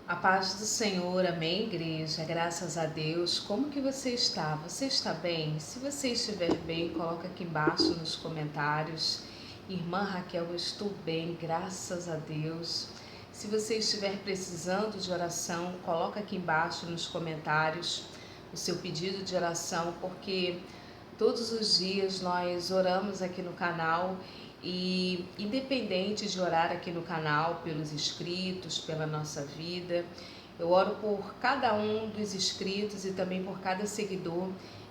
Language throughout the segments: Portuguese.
A paz do Senhor, amém, igreja, graças a Deus. Como que você está? Você está bem? Se você estiver bem, coloca aqui embaixo nos comentários. Irmã Raquel, eu estou bem, graças a Deus. Se você estiver precisando de oração, coloca aqui embaixo nos comentários o seu pedido de oração, porque todos os dias nós oramos aqui no canal e independente de orar aqui no canal pelos inscritos, pela nossa vida, eu oro por cada um dos inscritos e também por cada seguidor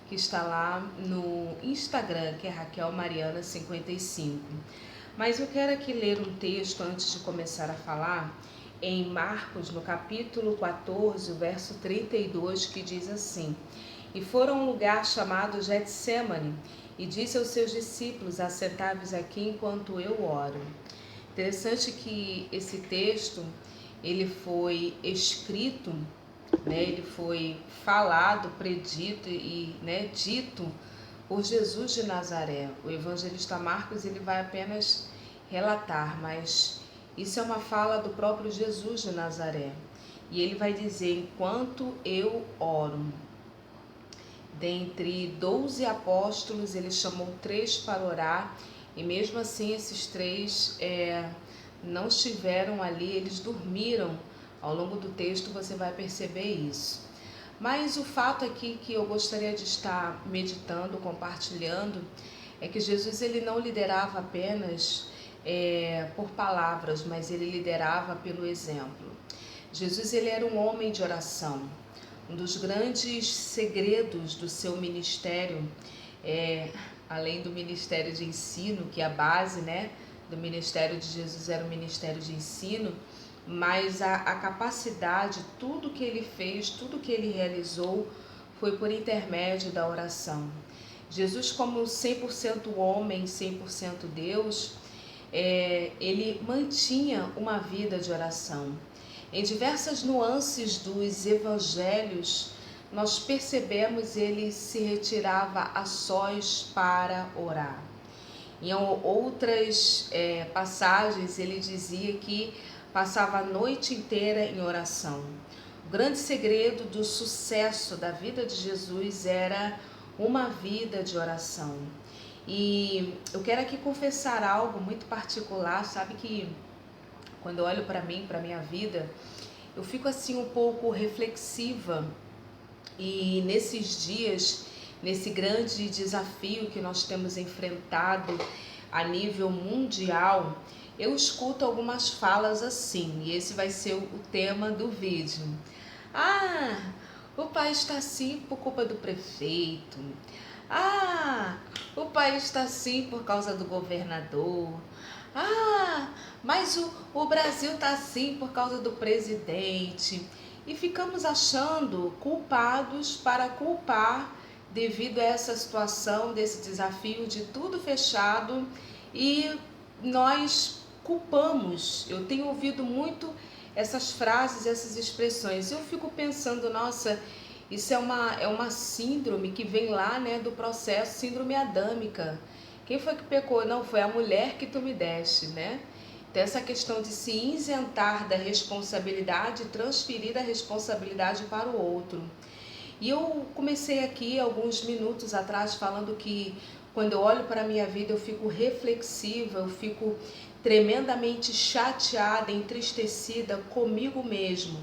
que está lá no Instagram, que é Raquel Mariana 55. Mas eu quero aqui ler um texto antes de começar a falar, em Marcos, no capítulo 14, o verso 32, que diz assim: E foram a um lugar chamado Getsêmani, e disse aos seus discípulos: Assentai-vos aqui enquanto eu oro. Interessante que esse texto, ele foi escrito, ele foi falado, predito e dito por Jesus de Nazaré. O evangelista Marcos ele vai apenas relatar, mas isso é uma fala do próprio Jesus de Nazaré. E ele vai dizer: enquanto eu oro. Dentre 12 apóstolos, ele chamou 3 para orar, e mesmo assim esses 3 não estiveram ali, eles dormiram. Ao longo do texto você vai perceber isso. Mas o fato aqui que eu gostaria de estar meditando, compartilhando, é que Jesus ele não liderava apenas por palavras, mas ele liderava pelo exemplo. Jesus ele era um homem de oração. Um dos grandes segredos do seu ministério, além do ministério de ensino, que é a base do ministério de Jesus era o ministério de ensino, mas a capacidade, tudo que ele fez, tudo que ele realizou, foi por intermédio da oração. Jesus, como 100% homem, 100% Deus, ele mantinha uma vida de oração. Em diversas nuances dos evangelhos, nós percebemos ele se retirava a sós para orar. Em outras passagens, ele dizia que passava a noite inteira em oração. O grande segredo do sucesso da vida de Jesus era uma vida de oração. E eu quero aqui confessar algo muito particular, sabe que quando eu olho para mim, para minha vida, eu fico assim um pouco reflexiva e nesses dias, nesse grande desafio que nós temos enfrentado a nível mundial, eu escuto algumas falas assim, e esse vai ser o tema do vídeo. O país está assim por culpa do prefeito. O país está assim por causa do governador. Mas o Brasil está assim por causa do presidente. E ficamos achando culpados para culpar devido a essa situação, desse desafio de tudo fechado, e nós culpamos. Eu tenho ouvido muito essas frases, essas expressões. Eu fico pensando, nossa, isso é uma síndrome que vem lá do processo, síndrome adâmica. Quem foi que pecou? Não, foi a mulher que tu me deste, Então essa questão de se isentar da responsabilidade, transferir a responsabilidade para o outro. E eu comecei aqui alguns minutos atrás falando que quando eu olho para a minha vida eu fico reflexiva, eu fico tremendamente chateada, entristecida comigo mesmo.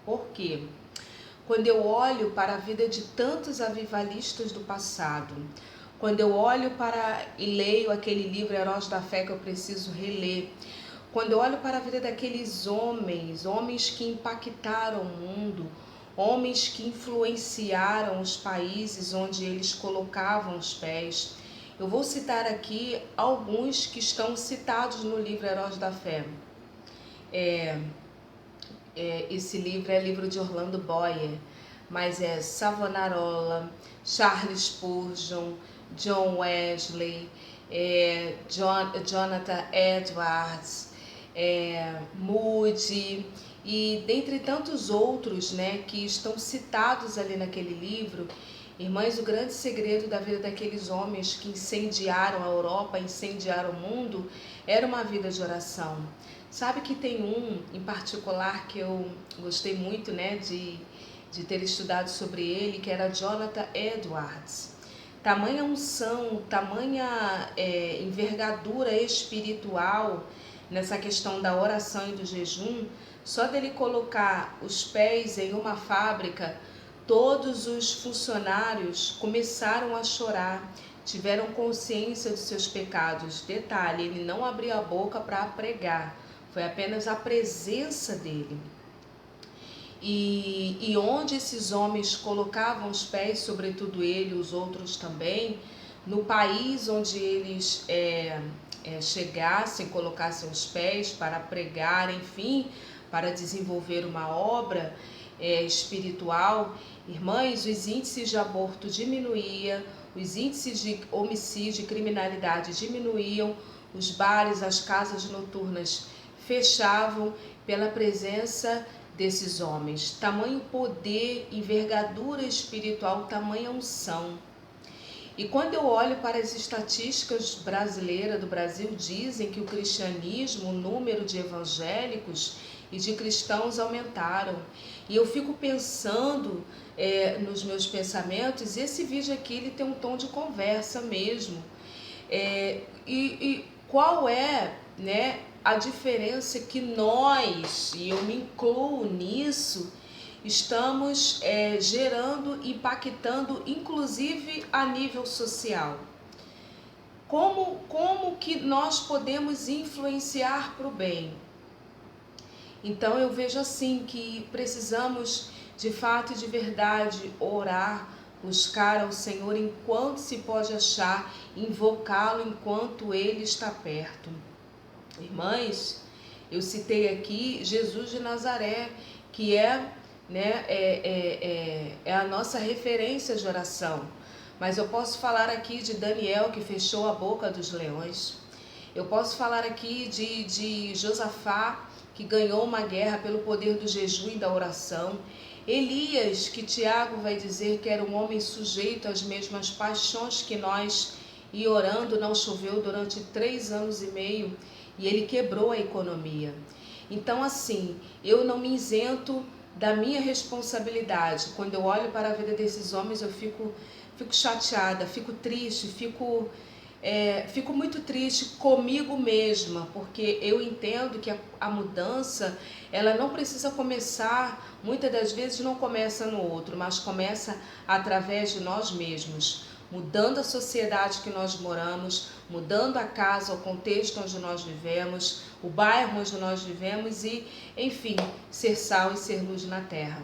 Por quê? Quando eu olho para a vida de tantos avivalistas do passado, quando eu olho para e leio aquele livro Heróis da Fé que eu preciso reler, quando eu olho para a vida daqueles homens que impactaram o mundo, homens que influenciaram os países onde eles colocavam os pés, eu vou citar aqui alguns que estão citados no livro Heróis da Fé. Esse livro é livro de Orlando Boyer, mas é Savonarola, Charles Spurgeon, John Wesley, Jonathan Edwards, Moody e dentre tantos outros que estão citados ali naquele livro. Irmãs, o grande segredo da vida daqueles homens que incendiaram a Europa, incendiaram o mundo, era uma vida de oração. Sabe que tem um em particular que eu gostei muito, né, de ter estudado sobre ele, que era Jonathan Edwards. Tamanha unção, tamanha envergadura espiritual nessa questão da oração e do jejum. Só dele colocar os pés em uma fábrica, todos os funcionários começaram a chorar, tiveram consciência dos seus pecados. Detalhe, ele não abriu a boca para pregar, foi apenas a presença dele. E onde esses homens colocavam os pés, sobretudo ele, os outros também, no país onde eles chegassem, colocassem os pés para pregar, enfim, para desenvolver uma obra espiritual, irmãs, os índices de aborto diminuíam, os índices de homicídio e criminalidade diminuíam, os bares, as casas noturnas fechavam pela presença desses homens. Tamanho poder, envergadura espiritual, tamanha unção. E quando eu olho para as estatísticas brasileiras do Brasil, dizem que o cristianismo, o número de evangélicos e de cristãos aumentaram. E eu fico pensando nos meus pensamentos, esse vídeo aqui ele tem um tom de conversa mesmo. E qual é, né, a diferença que nós, e eu me incluo nisso, estamos gerando, impactando, inclusive a nível social. Como que nós podemos influenciar para o bem? Então eu vejo assim que precisamos de fato e de verdade orar, buscar ao Senhor enquanto se pode achar, invocá-lo enquanto Ele está perto. Irmãs, eu citei aqui Jesus de Nazaré, que é a nossa referência de oração. Mas eu posso falar aqui de Daniel, que fechou a boca dos leões. Eu posso falar aqui de Josafá, que ganhou uma guerra pelo poder do jejum e da oração. Elias, que Tiago vai dizer que era um homem sujeito às mesmas paixões que nós, e orando não choveu durante 3 anos e meio, e ele quebrou a economia. Então assim, eu não me isento da minha responsabilidade. Quando eu olho para a vida desses homens, eu fico chateada, fico triste, fico muito triste comigo mesma, porque eu entendo que a mudança, ela não precisa começar, muitas das vezes não começa no outro, mas começa através de nós mesmos, mudando a sociedade que nós moramos, mudando a casa, o contexto onde nós vivemos, o bairro onde nós vivemos e, enfim, ser sal e ser luz na terra.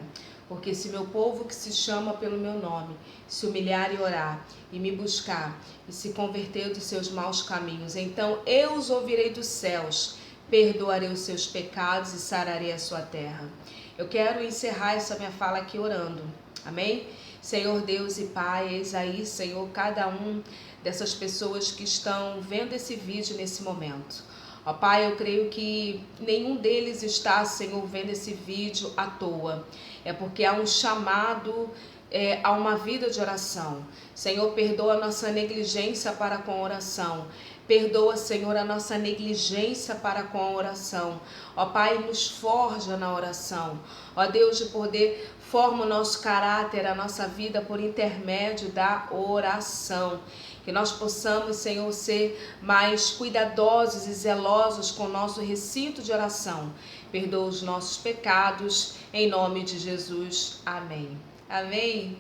Porque se meu povo que se chama pelo meu nome se humilhar e orar e me buscar e se converter dos seus maus caminhos, então eu os ouvirei dos céus, perdoarei os seus pecados e sararei a sua terra. Eu quero encerrar essa minha fala aqui orando. Amém? Senhor Deus e Pai, eis aí, Senhor, cada um dessas pessoas que estão vendo esse vídeo nesse momento. Ó Pai, eu creio que nenhum deles está, Senhor, vendo esse vídeo à toa. É porque há um chamado a uma vida de oração. Senhor, perdoa a nossa negligência para com a oração. Perdoa, Senhor, a nossa negligência para com a oração. Ó Pai, nos forja na oração. Ó Deus de poder, forma o nosso caráter, a nossa vida por intermédio da oração. Que nós possamos, Senhor, ser mais cuidadosos e zelosos com o nosso recinto de oração. Perdoa os nossos pecados, em nome de Jesus. Amém. Amém?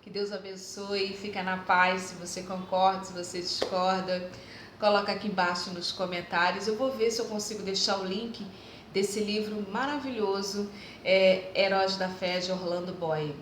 Que Deus abençoe, fica na paz. Se você concorda, se você discorda, coloca aqui embaixo nos comentários. Eu vou ver se eu consigo deixar o link desse livro maravilhoso, Heróis da Fé, de Orlando Boy.